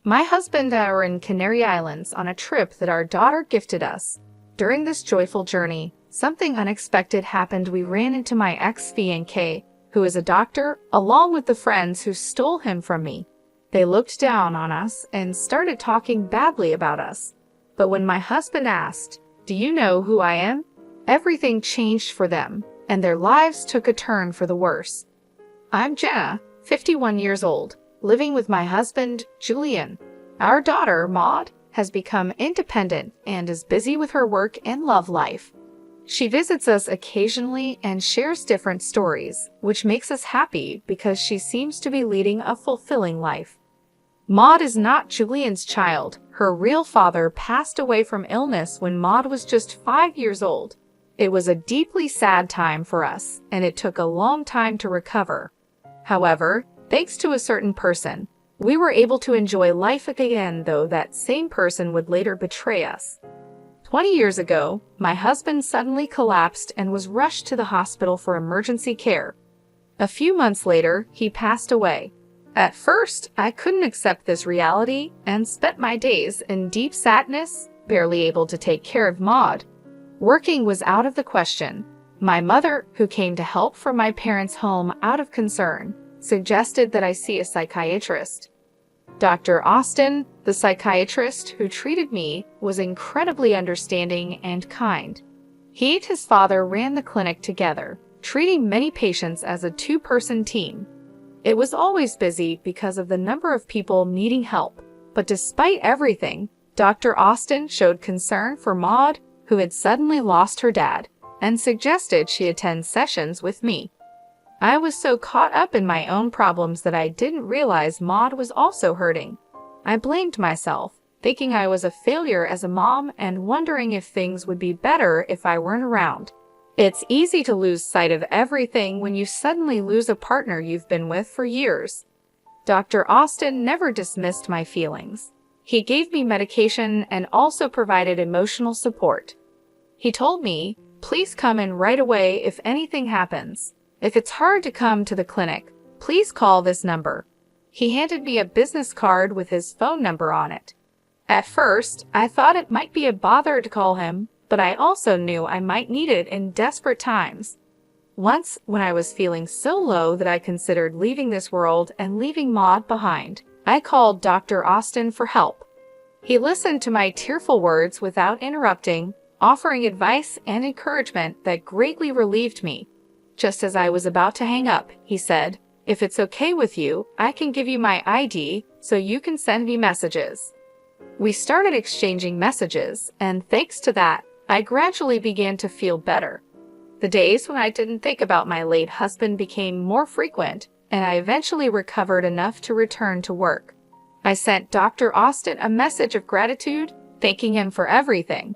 My husband and I were in Canary Islands on a trip that our daughter gifted us. During this joyful journey, something unexpected happened. We ran into my ex-fiancé, who is a doctor, along with the friends who stole him from me. They looked down on us and started talking badly about us. But when my husband asked, "Do you know who I am?" everything changed for them, and their lives took a turn for the worse. I'm Jenna, 51 years old, living with my husband, Julian. Our daughter, Maud, has become independent and is busy with her work and love life. She visits us occasionally and shares different stories, which makes us happy because she seems to be leading a fulfilling life. Maud is not Julian's child. Her real father passed away from illness when Maud was just 5 years old. It was a deeply sad time for us, and it took a long time to recover. However, thanks to a certain person, we were able to enjoy life again, though that same person would later betray us. 20 years ago, my husband suddenly collapsed and was rushed to the hospital for emergency care. A few months later, he passed away. At first, I couldn't accept this reality and spent my days in deep sadness, barely able to take care of Maud. Working was out of the question. My mother, who came to help from my parents' home out of concern, suggested that I see a psychiatrist. Dr. Austin, the psychiatrist who treated me, was incredibly understanding and kind. He and his father ran the clinic together, treating many patients as a two-person team. It was always busy because of the number of people needing help, but despite everything, Dr. Austin showed concern for Maud, who had suddenly lost her dad, and suggested she attend sessions with me. I was so caught up in my own problems that I didn't realize Maud was also hurting. I blamed myself, thinking I was a failure as a mom and wondering if things would be better if I weren't around. It's easy to lose sight of everything when you suddenly lose a partner you've been with for years. Dr. Austin never dismissed my feelings. He gave me medication and also provided emotional support. He told me, "Please come in right away if anything happens. If it's hard to come to the clinic, please call this number." He handed me a business card with his phone number on it. At first, I thought it might be a bother to call him, but I also knew I might need it in desperate times. Once, when I was feeling so low that I considered leaving this world and leaving Maud behind, I called Dr. Austin for help. He listened to my tearful words without interrupting, offering advice and encouragement that greatly relieved me. Just as I was about to hang up, he said, "If it's okay with you, I can give you my ID so you can send me messages." We started exchanging messages, and thanks to that, I gradually began to feel better. The days when I didn't think about my late husband became more frequent, and I eventually recovered enough to return to work. I sent Dr. Austin a message of gratitude, thanking him for everything.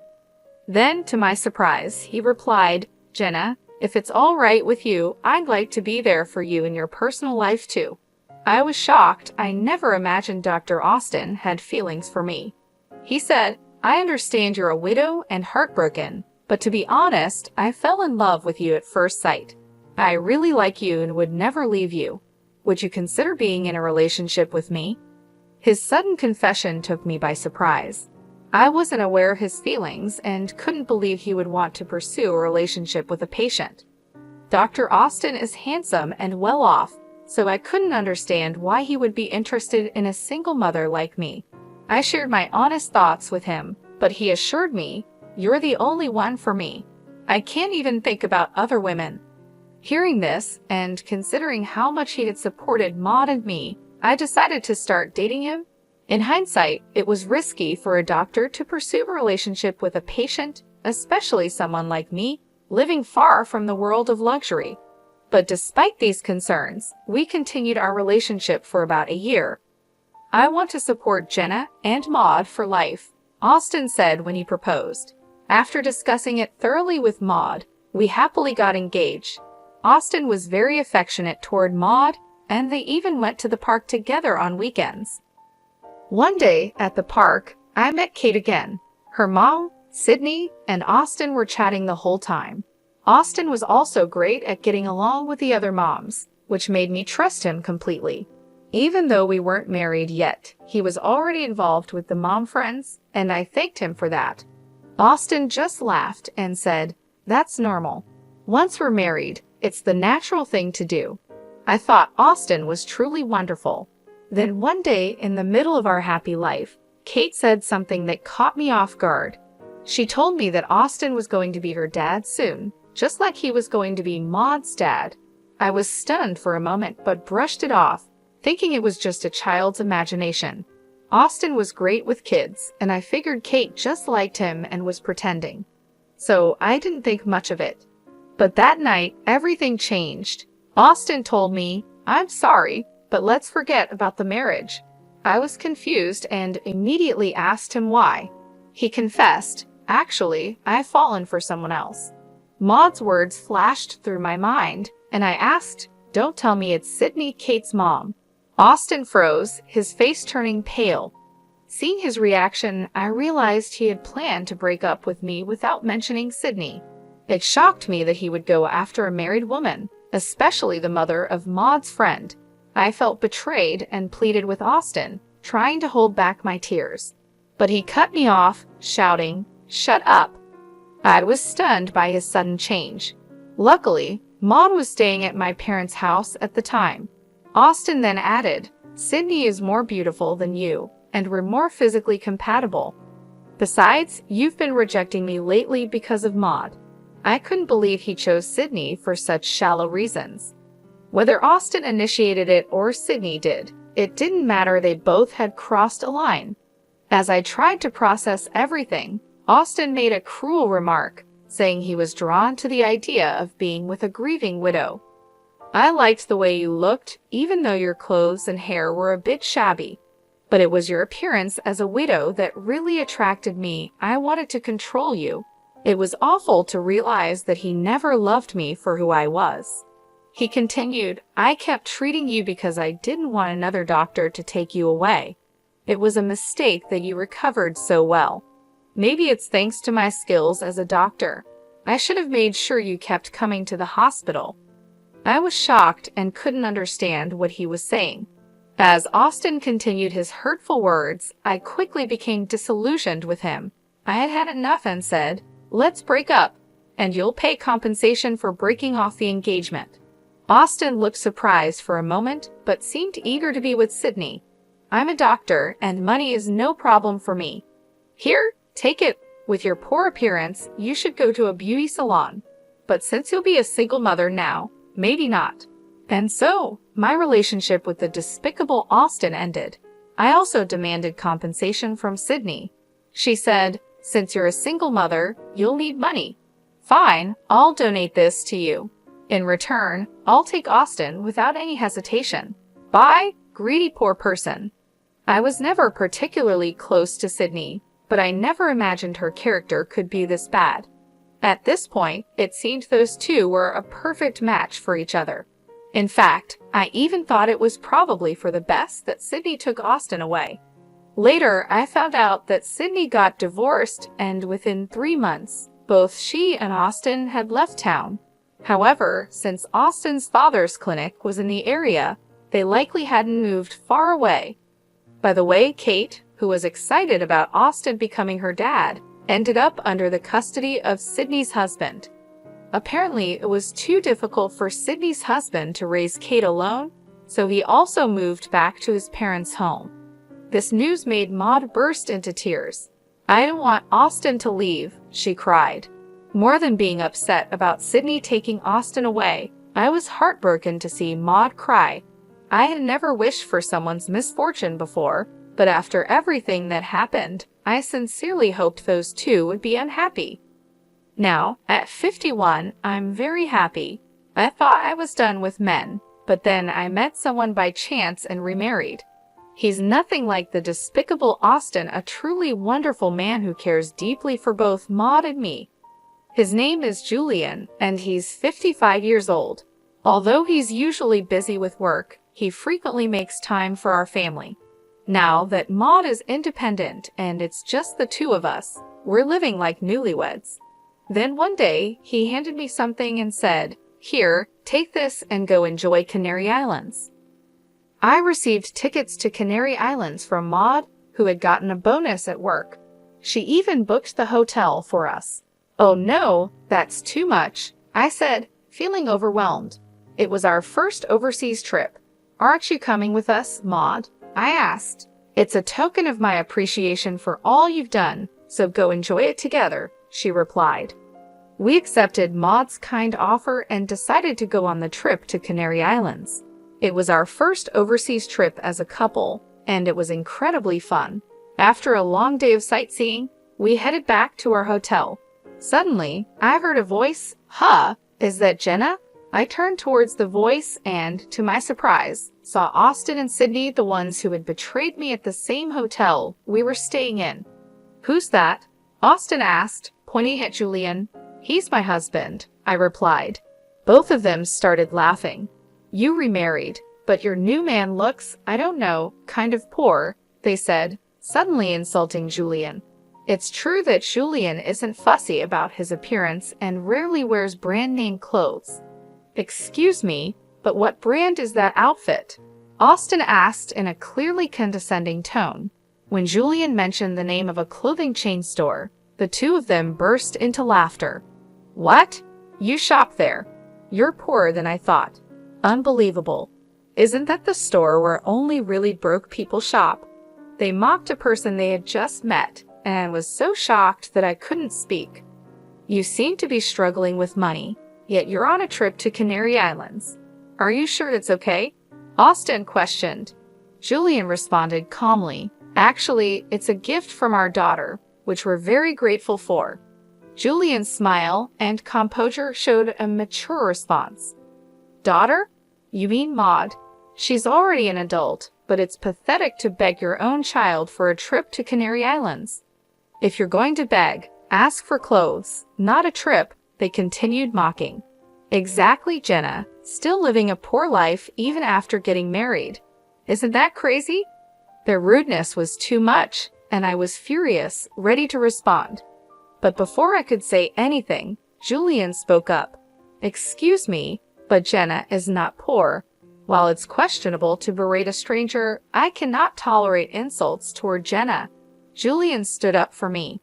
Then, to my surprise, he replied, "Jenna, if it's all right with you, I'd like to be there for you in your personal life too." I was shocked. I never imagined Dr. Austin had feelings for me. He said, "I understand you're a widow and heartbroken, but to be honest, I fell in love with you at first sight. I really like you and would never leave you. Would you consider being in a relationship with me?" His sudden confession took me by surprise. I wasn't aware of his feelings and couldn't believe he would want to pursue a relationship with a patient. Dr. Austin is handsome and well off, so I couldn't understand why he would be interested in a single mother like me. I shared my honest thoughts with him, but he assured me, "You're the only one for me. I can't even think about other women." Hearing this, and considering how much he had supported Maud and me, I decided to start dating him. In hindsight, it was risky for a doctor to pursue a relationship with a patient, especially someone like me, living far from the world of luxury. But despite these concerns, we continued our relationship for about a year. "I want to support Jenna and Maud for life," Austin said when he proposed. After discussing it thoroughly with Maud, we happily got engaged. Austin was very affectionate toward Maud, and they even went to the park together on weekends. One day, at the park, I met Kate again. Her mom, Sydney, and Austin were chatting the whole time. Austin was also great at getting along with the other moms, which made me trust him completely. Even though we weren't married yet, he was already involved with the mom friends, and I thanked him for that. Austin just laughed and said, "That's normal. Once we're married, it's the natural thing to do." I thought Austin was truly wonderful. Then one day, in the middle of our happy life, Kate said something that caught me off guard. She told me that Austin was going to be her dad soon, just like he was going to be Maud's dad. I was stunned for a moment but brushed it off, thinking it was just a child's imagination. Austin was great with kids, and I figured Kate just liked him and was pretending. So I didn't think much of it. But that night, everything changed. Austin told me, "I'm sorry, but let's forget about the marriage." I was confused and immediately asked him why. He confessed, "Actually, I've fallen for someone else." Maud's words flashed through my mind, and I asked, "Don't tell me it's Sydney, Kate's mom." Austin froze, his face turning pale. Seeing his reaction, I realized he had planned to break up with me without mentioning Sydney. It shocked me that he would go after a married woman, especially the mother of Maud's friend. I felt betrayed and pleaded with Austin, trying to hold back my tears. But he cut me off, shouting, "Shut up." I was stunned by his sudden change. Luckily, Maud was staying at my parents' house at the time. Austin then added, "Sydney is more beautiful than you, and we're more physically compatible. Besides, you've been rejecting me lately because of Maud." I couldn't believe he chose Sydney for such shallow reasons. Whether Austin initiated it or Sydney did, it didn't matter, they both had crossed a line. As I tried to process everything, Austin made a cruel remark, saying he was drawn to the idea of being with a grieving widow. "I liked the way you looked, even though your clothes and hair were a bit shabby. But it was your appearance as a widow that really attracted me. I wanted to control you." It was awful to realize that he never loved me for who I was. He continued, "I kept treating you because I didn't want another doctor to take you away. It was a mistake that you recovered so well. Maybe it's thanks to my skills as a doctor. I should have made sure you kept coming to the hospital." I was shocked and couldn't understand what he was saying. As Austin continued his hurtful words, I quickly became disillusioned with him. I had had enough and said, "Let's break up, and you'll pay compensation for breaking off the engagement." Austin looked surprised for a moment, but seemed eager to be with Sydney. "I'm a doctor, and money is no problem for me. Here, take it. With your poor appearance, you should go to a beauty salon. But since you'll be a single mother now, maybe not." And so, my relationship with the despicable Austin ended. I also demanded compensation from Sydney. She said, "Since you're a single mother, you'll need money. Fine, I'll donate this to you. In return, I'll take Austin without any hesitation. Bye, greedy poor person." I was never particularly close to Sydney, but I never imagined her character could be this bad. At this point, it seemed those two were a perfect match for each other. In fact, I even thought it was probably for the best that Sydney took Austin away. Later, I found out that Sydney got divorced, and within 3 months, both she and Austin had left town. However, since Austin's father's clinic was in the area, they likely hadn't moved far away. By the way, Kate, who was excited about Austin becoming her dad, ended up under the custody of Sydney's husband. Apparently, it was too difficult for Sydney's husband to raise Kate alone, so he also moved back to his parents' home. This news made Maud burst into tears. "I don't want Austin to leave," she cried. More than being upset about Sydney taking Austin away, I was heartbroken to see Maud cry. I had never wished for someone's misfortune before, but after everything that happened, I sincerely hoped those two would be unhappy. Now, at 51, I'm very happy. I thought I was done with men, but then I met someone by chance and remarried. He's nothing like the despicable Austin, a truly wonderful man who cares deeply for both Maud and me. His name is Julian, and he's 55 years old. Although he's usually busy with work, he frequently makes time for our family. Now that Maud is independent and it's just the two of us, we're living like newlyweds. Then one day, he handed me something and said, "Here, take this and go enjoy Canary Islands." I received tickets to Canary Islands from Maud, who had gotten a bonus at work. She even booked the hotel for us. Oh no, that's too much, I said, feeling overwhelmed. It was our first overseas trip. Aren't you coming with us, Maud? I asked. It's a token of my appreciation for all you've done, so go enjoy it together, she replied. We accepted Maud's kind offer and decided to go on the trip to Canary Islands. It was our first overseas trip as a couple, and it was incredibly fun. After a long day of sightseeing, we headed back to our hotel. Suddenly, I heard a voice. Huh, is that Jenna? I turned towards the voice and, to my surprise, saw Austin and Sydney, the ones who had betrayed me at the same hotel we were staying in. Who's that? Austin asked, pointing at Julian. He's my husband, I replied. Both of them started laughing. You remarried, but your new man looks, I don't know, kind of poor, they said, suddenly insulting Julian. It's true that Julian isn't fussy about his appearance and rarely wears brand-name clothes. Excuse me, but what brand is that outfit? Austin asked in a clearly condescending tone. When Julian mentioned the name of a clothing chain store, the two of them burst into laughter. What? You shop there? You're poorer than I thought. Unbelievable. Isn't that the store where only really broke people shop? They mocked a person they had just met, and I was so shocked that I couldn't speak. You seem to be struggling with money, yet you're on a trip to Canary Islands. Are you sure it's okay? Austin questioned. Julian responded calmly. Actually, it's a gift from our daughter, which we're very grateful for. Julian's smile and composure showed a mature response. Daughter? You mean Maud? She's already an adult, but it's pathetic to beg your own child for a trip to Canary Islands. If you're going to beg, ask for clothes, not a trip, they continued mocking. Exactly, Jenna, still living a poor life even after getting married. Isn't that crazy? Their rudeness was too much, and I was furious, ready to respond. But before I could say anything, Julian spoke up. Excuse me, but Jenna is not poor. While it's questionable to berate a stranger, I cannot tolerate insults toward Jenna. Julian stood up for me.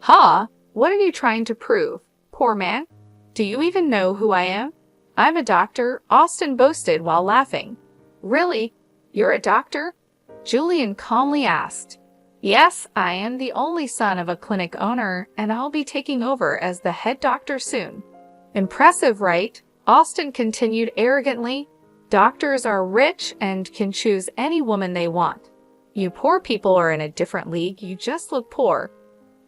Huh? What are you trying to prove, poor man? Do you even know who I am? I'm a doctor, Austin boasted while laughing. Really? You're a doctor? Julian calmly asked. Yes, I am the only son of a clinic owner, and I'll be taking over as the head doctor soon. Impressive, right? Austin continued arrogantly. Doctors are rich and can choose any woman they want. You poor people are in a different league, you just look poor.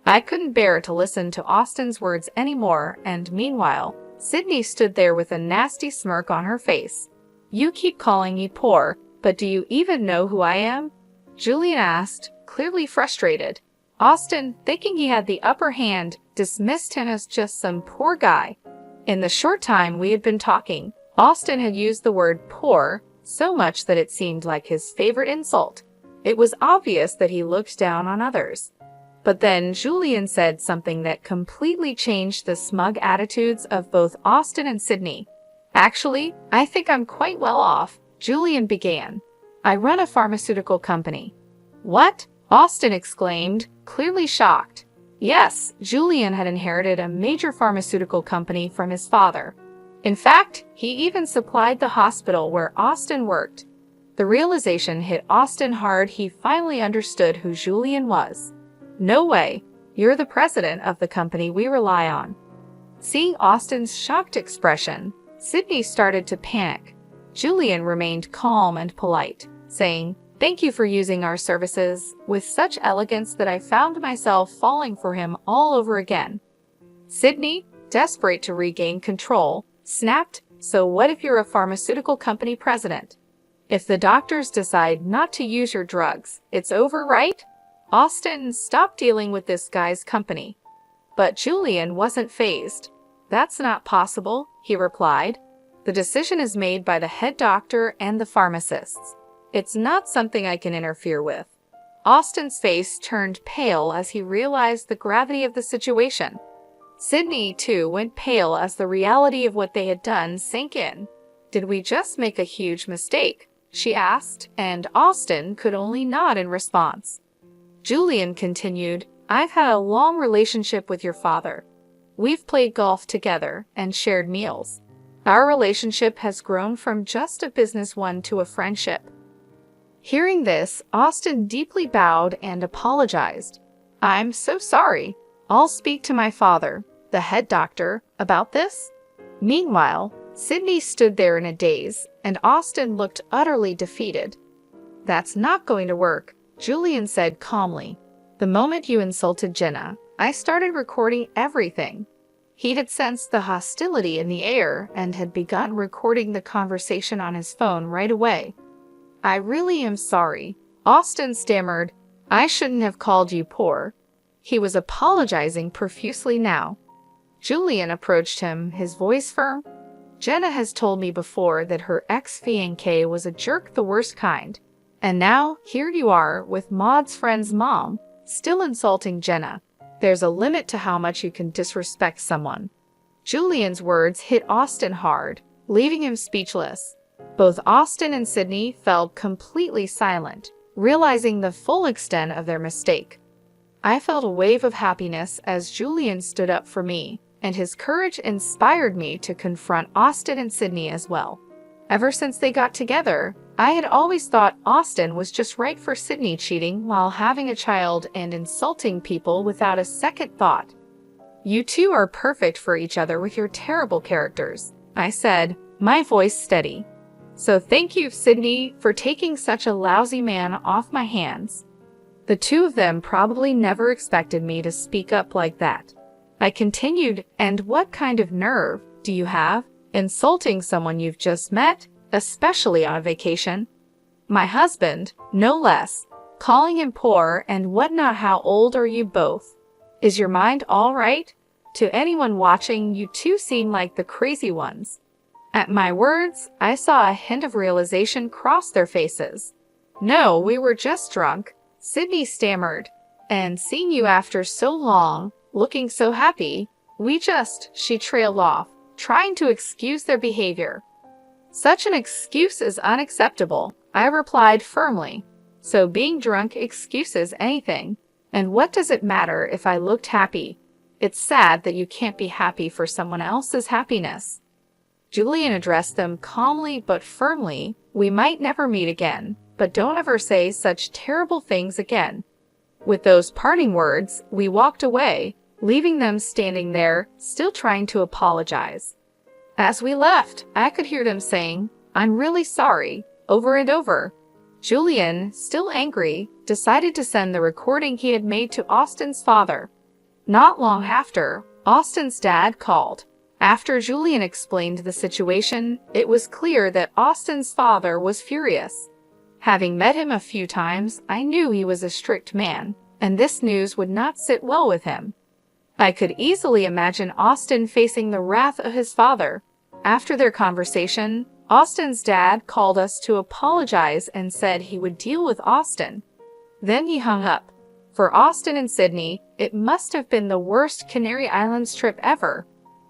I couldn't bear to listen to Austin's words anymore, and meanwhile, Sydney stood there with a nasty smirk on her face. You keep calling me poor, but do you even know who I am? Julian asked, clearly frustrated. Austin, thinking he had the upper hand, dismissed him as just some poor guy. In the short time we had been talking, Austin had used the word poor so much that it seemed like his favorite insult. It was obvious that he looked down on others. But then Julian said something that completely changed the smug attitudes of both Austin and Sydney. Actually, I think I'm quite well off, Julian began. I run a pharmaceutical company. What? Austin exclaimed, clearly shocked. Yes, Julian had inherited a major pharmaceutical company from his father. In fact, he even supplied the hospital where Austin worked. The realization hit Austin hard. He finally understood who Julian was. No way, you're the president of the company we rely on. Seeing Austin's shocked expression, Sydney started to panic. Julian remained calm and polite, saying, "Thank you for using our services," with such elegance that I found myself falling for him all over again. Sydney, desperate to regain control, snapped, "So what if you're a pharmaceutical company president? If the doctors decide not to use your drugs, it's over, right?" Austin, stop dealing with this guy's company. But Julian wasn't fazed. "That's not possible," he replied. "The decision is made by the head doctor and the pharmacists. It's not something I can interfere with." Austin's face turned pale as he realized the gravity of the situation. Sydney, too, went pale as the reality of what they had done sank in. Did we just make a huge mistake? she asked, and Austin could only nod in response. Julian continued, I've had a long relationship with your father. We've played golf together and shared meals. Our relationship has grown from just a business one to a friendship. Hearing this, Austin deeply bowed and apologized. I'm so sorry. I'll speak to my father, the head doctor, about this. Meanwhile, Sydney stood there in a daze, and Austin looked utterly defeated. That's not going to work, Julian said calmly. The moment you insulted Jenna, I started recording everything. He had sensed the hostility in the air and had begun recording the conversation on his phone right away. I really am sorry, Austin stammered. I shouldn't have called you poor. He was apologizing profusely now. Julian approached him, his voice firm. Jenna has told me before that her ex-fiancé was a jerk, the worst kind. And now, here you are with Maud's friend's mom, still insulting Jenna. There's a limit to how much you can disrespect someone. Julian's words hit Austin hard, leaving him speechless. Both Austin and Sydney fell completely silent, realizing the full extent of their mistake. I felt a wave of happiness as Julian stood up for me, and his courage inspired me to confront Austin and Sydney as well. Ever since they got together, I had always thought Austin was just right for Sydney cheating while having a child and insulting people without a second thought. You two are perfect for each other with your terrible characters, I said, my voice steady. So thank you, Sydney, for taking such a lousy man off my hands. The two of them probably never expected me to speak up like that. I continued, and what kind of nerve do you have, insulting someone you've just met, especially on vacation? My husband, no less, calling him poor and whatnot. How old are you both? Is your mind all right? To anyone watching, you two seem like the crazy ones. At my words, I saw a hint of realization cross their faces. No, we were just drunk, Sydney stammered. And seeing you after so long, looking so happy, she trailed off, trying to excuse their behavior. Such an excuse is unacceptable, I replied firmly. So being drunk excuses anything. And what does it matter if I looked happy? It's sad that you can't be happy for someone else's happiness. Julian addressed them calmly but firmly. We might never meet again, but don't ever say such terrible things again. With those parting words, we walked away, leaving them standing there, still trying to apologize. As we left, I could hear them saying, I'm really sorry, over and over. Julian, still angry, decided to send the recording he had made to Austin's father. Not long after, Austin's dad called. After Julian explained the situation, it was clear that Austin's father was furious. Having met him a few times, I knew he was a strict man, and this news would not sit well with him. I could easily imagine Austin facing the wrath of his father. After their conversation, Austin's dad called us to apologize and said he would deal with Austin. Then he hung up. For Austin and Sydney, it must have been the worst Canary Islands trip ever.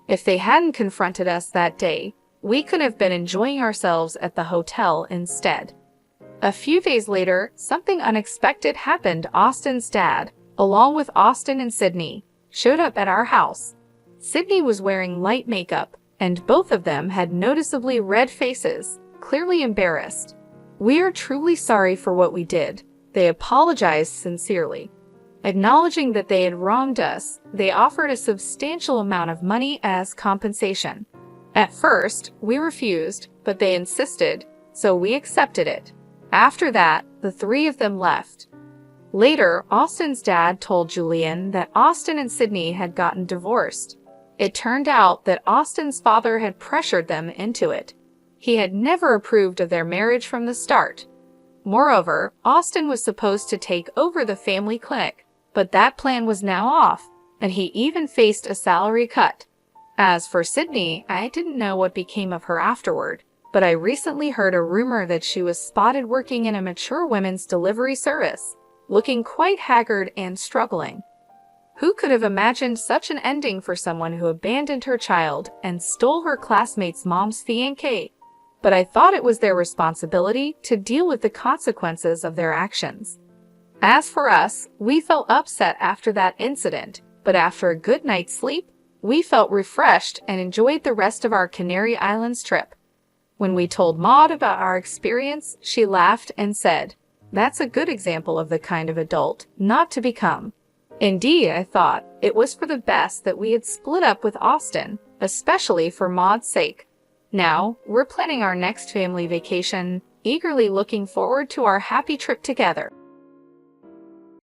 If they hadn't confronted us that day, we could have been enjoying ourselves at the hotel instead. A few days later, something unexpected happened. Austin's dad, along with Austin and Sydney, showed up at our house. Sydney was wearing light makeup, and both of them had noticeably red faces, clearly embarrassed. We are truly sorry for what we did, they apologized sincerely. Acknowledging that they had wronged us, they offered a substantial amount of money as compensation. At first, we refused, but they insisted, so we accepted it. After that, the three of them left. Later, Austin's dad told Julian that Austin and Sydney had gotten divorced. It turned out that Austin's father had pressured them into it. He had never approved of their marriage from the start. Moreover, Austin was supposed to take over the family clinic, but that plan was now off, and he even faced a salary cut. As for Sydney, I didn't know what became of her afterward, but I recently heard a rumor that she was spotted working in a mature women's delivery service, looking quite haggard and struggling. Who could have imagined such an ending for someone who abandoned her child and stole her classmate's mom's fiancé? but I thought it was their responsibility to deal with the consequences of their actions. As for us, we felt upset after that incident, but after a good night's sleep, we felt refreshed and enjoyed the rest of our Canary Islands trip. When we told Maud about our experience, she laughed and said, "That's a good example of the kind of adult not to become." Indeed, I thought it was for the best that we had split up with Austin, especially for Maud's sake. Now, we're planning our next family vacation, eagerly looking forward to our happy trip together.